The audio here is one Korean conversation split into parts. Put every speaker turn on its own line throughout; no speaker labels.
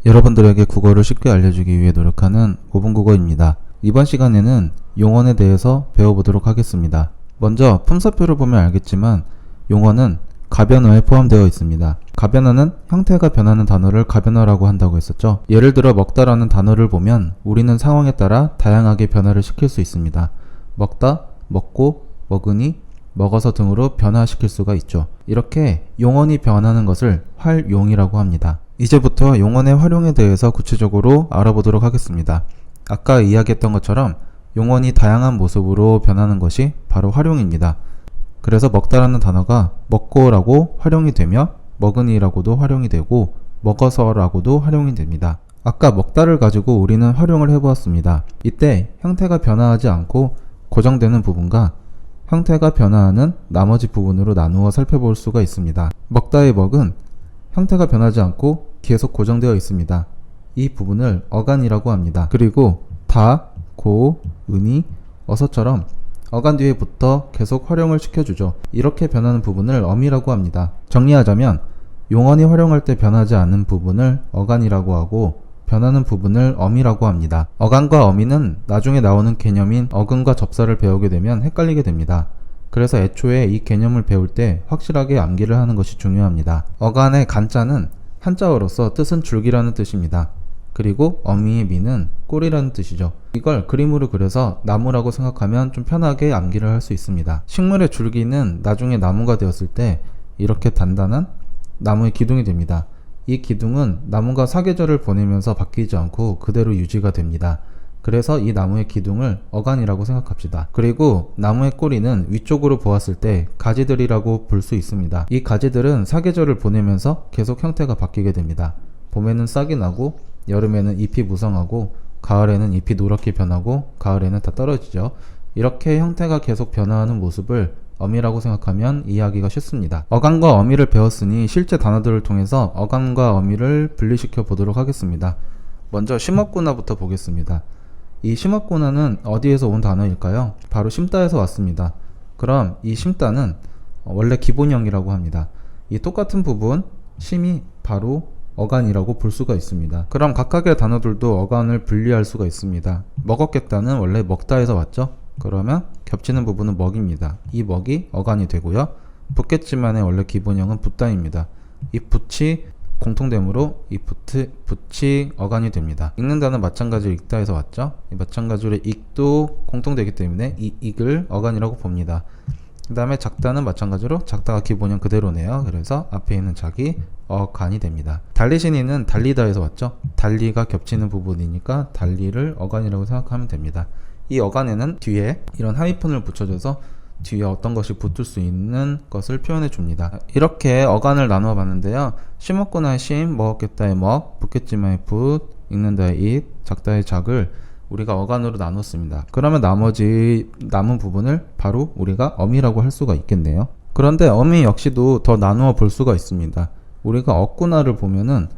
여러분들에게 국어를 쉽게 알려주기 위해 노력하는 5분 국어입니다. 이번 시간에는 용언에 대해서 배워보도록 하겠습니다. 먼저 품사표를 보면 알겠지만 용언은 가변어에 포함되어 있습니다. 가변어는 형태가 변하는 단어를 가변어라고 한다고 했었죠. 예를 들어 먹다라는 단어를 보면 우리는 상황에 따라 다양하게 변화를 시킬 수 있습니다. 먹다, 먹고, 먹으니, 먹어서 등으로 변화시킬 수가 있죠. 이렇게 용언이 변하는 것을 활용이라고 합니다. 이제부터 용언의 활용에 대해서 구체적으로 알아보도록 하겠습니다. 아까 이야기했던 것처럼 용언이 다양한 모습으로 변하는 것이 바로 활용입니다. 그래서 먹다라는 단어가 먹고라고 활용이 되며 먹으니라고도 활용이 되고 먹어서라고도 활용이 됩니다. 아까 먹다를 가지고 우리는 활용을 해보았습니다. 이때 형태가 변화하지 않고 고정되는 부분과 형태가 변화하는 나머지 부분으로 나누어 살펴볼 수가 있습니다. 먹다의 먹은 형태가 변하지 않고 계속 고정되어 있습니다. 이 부분을 어간이라고 합니다. 그리고 다, 고, 은이, 어서처럼 어간 뒤에 붙어 계속 활용을 시켜주죠. 이렇게 변하는 부분을 어미라고 합니다. 정리하자면 용언이 활용할 때 변하지 않는 부분을 어간이라고 하고 변하는 부분을 어미라고 합니다. 어간과 어미는 나중에 나오는 개념인 어근과 접사를 배우게 되면 헷갈리게 됩니다. 그래서 애초에 이 개념을 배울 때 확실하게 암기를 하는 것이 중요합니다. 어간의 간자는 한자어로서 뜻은 줄기라는 뜻입니다. 그리고 어미의 미는 꼬리라는 뜻이죠. 이걸 그림으로 그려서 나무라고 생각하면 좀 편하게 암기를 할 수 있습니다. 식물의 줄기는 나중에 나무가 되었을 때 이렇게 단단한 나무의 기둥이 됩니다. 이 기둥은 나무가 사계절을 보내면서 바뀌지 않고 그대로 유지가 됩니다. 그래서 이 나무의 기둥을 어간이라고 생각합시다. 그리고 나무의 꼬리는 위쪽으로 보았을 때 가지들이라고 볼 수 있습니다. 이 가지들은 사계절을 보내면서 계속 형태가 바뀌게 됩니다. 봄에는 싹이 나고 여름에는 잎이 무성하고 가을에는 잎이 노랗게 변하고 가을에는 다 떨어지죠. 이렇게 형태가 계속 변화하는 모습을 어미라고 생각하면 이해하기가 쉽습니다. 어간과 어미를 배웠으니 실제 단어들을 통해서 어간과 어미를 분리시켜 보도록 하겠습니다. 먼저 심었구나부터 보겠습니다. 이 심었구나는 어디에서 온 단어일까요? 바로 심다에서 왔습니다. 그럼 이 심다는 원래 기본형이라고 합니다. 이 똑같은 부분 심이 바로 어간이라고 볼 수가 있습니다. 그럼 각각의 단어들도 어간을 분리할 수가 있습니다. 먹었겠다는 원래 먹다에서 왔죠? 그러면 겹치는 부분은 먹입니다. 이 먹이 어간이 되고요. 붙겠지만의 원래 기본형은 붙다입니다. 이 붙이 공통되므로 이 붙이 어간이 됩니다. 읽는다는 마찬가지로 읽다에서 왔죠? 마찬가지로 읽도 공통되기 때문에 이 읽을 어간이라고 봅니다. 그 다음에 작다는 마찬가지로 작다가 기본형 그대로네요. 그래서 앞에 있는 작이 어간이 됩니다. 달리시니는 달리다에서 왔죠? 달리가 겹치는 부분이니까 달리를 어간이라고 생각하면 됩니다. 이 어간에는 뒤에 이런 하이픈을 붙여줘서 뒤에 어떤 것이 붙을 수 있는 것을 표현해 줍니다. 이렇게 어간을 나누어 봤는데요. 심었구나의 심, 먹었겠다의 먹, 붙겠지만의 붙, 읽는다의 읽, 작다의 작을 우리가 어간으로 나눴습니다. 그러면 나머지 남은 부분을 바로 우리가 어미라고 할 수가 있겠네요. 그런데 어미 역시도 더 나누어 볼 수가 있습니다. 우리가 어구나를 보면은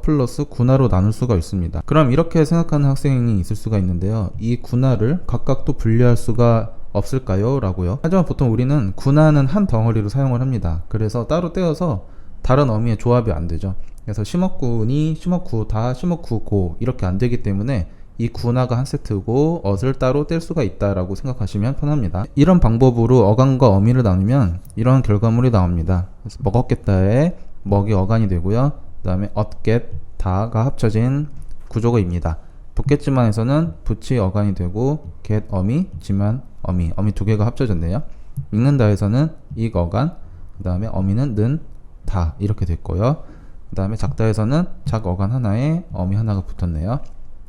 플러스 구나로 나눌 수가 있습니다. 그럼 이렇게 생각하는 학생이 있을 수가 있는데요. 이 구나를 각각 또 분리할 수가 없을까요? 라고요. 하지만 보통 우리는 구나는 한 덩어리로 사용을 합니다. 그래서 따로 떼어서 다른 어미의 조합이 안 되죠. 그래서 심었구니, 심었구다, 심었구고 이렇게 안 되기 때문에 이 구나가 한 세트고 엇을 따로 뗄 수가 있다라고 생각하시면 편합니다. 이런 방법으로 어간과 어미를 나누면 이런 결과물이 나옵니다. 그래서 먹었겠다에 먹이 어간이 되고요. 그 다음에 얻겠다가 합쳐진 구조가입니다. 붙겠지만에서는 붙이 어간이 되고 get 어미, 지만 어미 두 개가 합쳐졌네요. 읽는다에서는 익 어간, 그 다음에 어미는 는, 다 이렇게 됐고요. 그 다음에 작다에서는 작 어간 하나에 어미 하나가 붙었네요.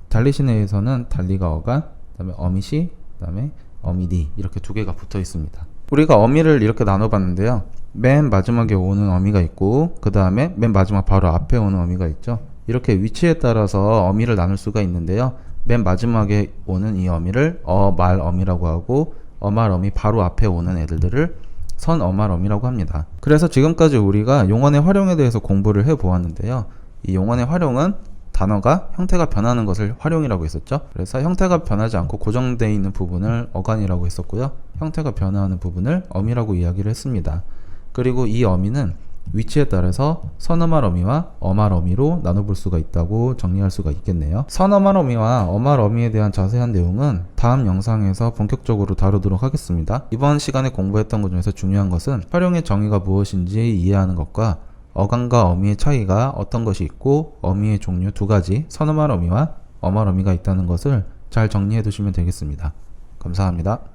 달리시네에서는 달리가 어간, 그 다음에 어미시, 그 다음에 어미디 이렇게 두 개가 붙어 있습니다. 우리가 어미를 이렇게 나눠 봤는데요. 맨 마지막에 오는 어미가 있고 그 다음에 맨 마지막 바로 앞에 오는 어미가 있죠. 이렇게 위치에 따라서 어미를 나눌 수가 있는데요. 맨 마지막에 오는 이 어미를 어말 어미라고 하고 어말 어미 바로 앞에 오는 애들을 선 어말 어미라고 합니다. 그래서 지금까지 우리가 용언의 활용에 대해서 공부를 해 보았는데요. 이 용언의 활용은 단어가 형태가 변하는 것을 활용이라고 했었죠. 그래서 형태가 변하지 않고 고정되어 있는 부분을 어간이라고 했었고요. 형태가 변화하는 부분을 어미라고 이야기를 했습니다. 그리고 이 어미는 위치에 따라서 선어말 어미와 어말 어미로 나눠볼 수가 있다고 정리할 수가 있겠네요. 선어말 어미와 어말 어미에 대한 자세한 내용은 다음 영상에서 본격적으로 다루도록 하겠습니다. 이번 시간에 공부했던 것 중에서 중요한 것은 활용의 정의가 무엇인지 이해하는 것과 어감과 어미의 차이가 어떤 것이 있고 어미의 종류 두 가지 선어말 어미와 어말 어미가 있다는 것을 잘 정리해 두시면 되겠습니다. 감사합니다.